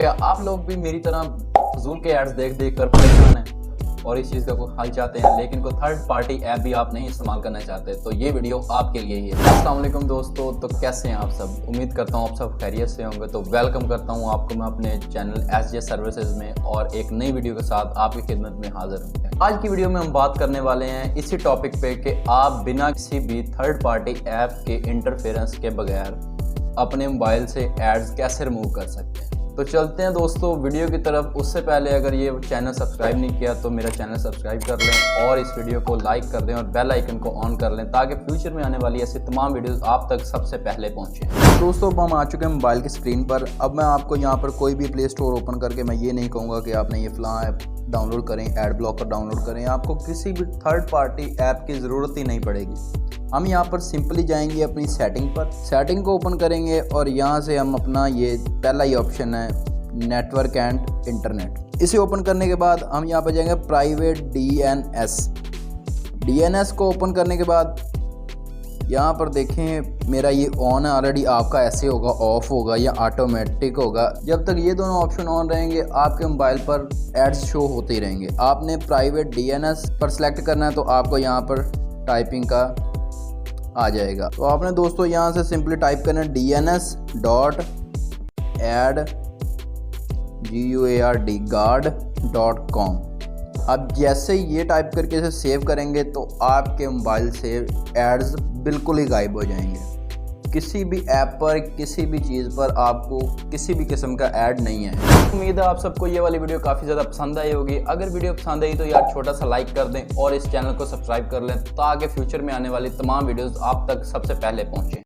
क्या आप लोग भी मेरी तरह फजूल के एड्स देख देख कर परेशान हैं और इस चीज़ का कोई हल चाहते हैं, लेकिन कोई थर्ड पार्टी ऐप भी आप नहीं इस्तेमाल करना चाहते, तो ये वीडियो आपके लिए ही है। अस्सलाम वालेकुम दोस्तों, तो कैसे हैं आप सब? उम्मीद करता हूँ आप सब खैरियत से होंगे। तो वेलकम करता हूँ आपको मैं अपने चैनल SJ सर्विसेज में और एक नई वीडियो के साथ आपकी खिदमत में हाजिर हूँ। आज की वीडियो में हम बात करने वाले हैं इसी टॉपिक पे कि आप बिना किसी भी थर्ड पार्टी ऐप के इंटरफेरेंस के बगैर अपने मोबाइल से एड्स कैसे रिमूव कर सकते हैं। तो चलते हैं दोस्तों वीडियो की तरफ। उससे पहले अगर ये चैनल सब्सक्राइब नहीं किया तो मेरा चैनल सब्सक्राइब कर लें और इस वीडियो को लाइक कर दें और बेल आइकन को ऑन कर लें ताकि फ्यूचर में आने वाली ऐसी तमाम वीडियोस आप तक सबसे पहले पहुंचें। दोस्तों अब हम आ चुके हैं मोबाइल की स्क्रीन पर। अब मैं आपको यहाँ पर कोई भी प्ले स्टोर ओपन करके मैं ये नहीं कहूँगा कि आपने ये फ़लाँ ऐप डाउनलोड करें, एड ब्लॉकर डाउनलोड करें। आपको किसी भी थर्ड पार्टी ऐप की ज़रूरत ही नहीं पड़ेगी। हम यहाँ पर सिंपली जाएंगे अपनी सेटिंग पर, सेटिंग को ओपन करेंगे और यहाँ से हम अपना ये पहला ही ऑप्शन है नेटवर्क एंड इंटरनेट, इसे ओपन करने के बाद हम यहाँ पर जाएंगे प्राइवेट DNS को ओपन करने के बाद यहाँ पर देखें मेरा ये ऑन है ऑलरेडी, आपका ऐसे होगा ऑफ होगा या ऑटोमेटिक होगा। जब तक ये दोनों ऑप्शन ऑन रहेंगे आपके मोबाइल पर एड्स शो होते ही रहेंगे। आपने प्राइवेट DNS पर सिलेक्ट करना है तो आपको यहाँ पर टाइपिंग का आ जाएगा। तो आपने दोस्तों यहाँ से सिंपली टाइप करना है dns.guard.com। अब जैसे ही ये टाइप करके इसे सेव करेंगे तो आपके मोबाइल से एड्स बिल्कुल ही गायब हो जाएंगे। किसी भी ऐप पर, किसी भी चीज़ पर आपको किसी भी किस्म का ऐड नहीं है। उम्मीद है आप सबको ये वाली वीडियो काफ़ी ज़्यादा पसंद आई होगी। अगर वीडियो पसंद आई तो यार छोटा सा लाइक कर दें और इस चैनल को सब्सक्राइब कर लें ताकि फ्यूचर में आने वाली तमाम वीडियोस आप तक सबसे पहले पहुँचें।